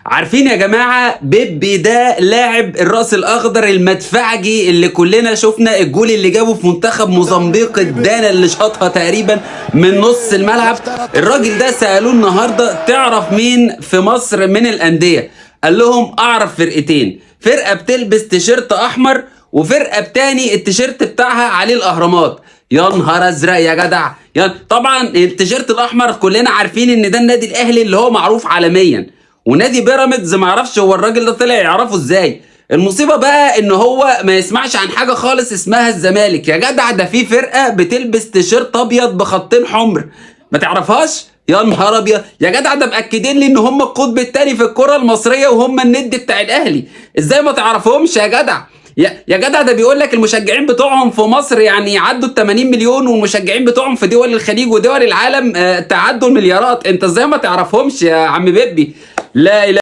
عارفين يا جماعة بيبي ده لاعب الرأس الأخضر المدفعجي اللي كلنا شفنا الجول اللي جابه في منتخب موزمبيق، الدانة اللي شاطها تقريبا من نص الملعب. الراجل ده سألوه النهاردة تعرف مين في مصر من الأندية؟ قال لهم أعرف فرقتين، فرقة بتلبس تيشيرت أحمر وفرقة بتاني التيشيرت بتاعها عليه الأهرامات. يا نهار ازرق يا جدع! طبعا التيشيرت الاحمر كلنا عارفين ان ده النادي الاهلي اللي هو معروف عالميا، ونادي بيراميدز ما اعرفش هو الراجل ده طلع يعرفه ازاي. المصيبه بقى ان هو ما يسمعش عن حاجه خالص اسمها الزمالك. يا جدع ده في فرقه بتلبس تيشيرت ابيض بخطين حمر، ما تعرفهاش؟ يا نهار ابيض يا جدع! ده مأكدين لي ان هم القطب الثاني في الكره المصريه وهم الند بتاع الاهلي. ازاي ما تعرفهمش يا جدع؟ يا جدع ده بيقول لك المشجعين بتوعهم في مصر يعني يعدوا ال 80 مليون، والمشجعين بتوعهم في دول الخليج ودول العالم تعدوا المليارات. انت ازاي ما تعرفهمش يا عم بيبي؟ لا اله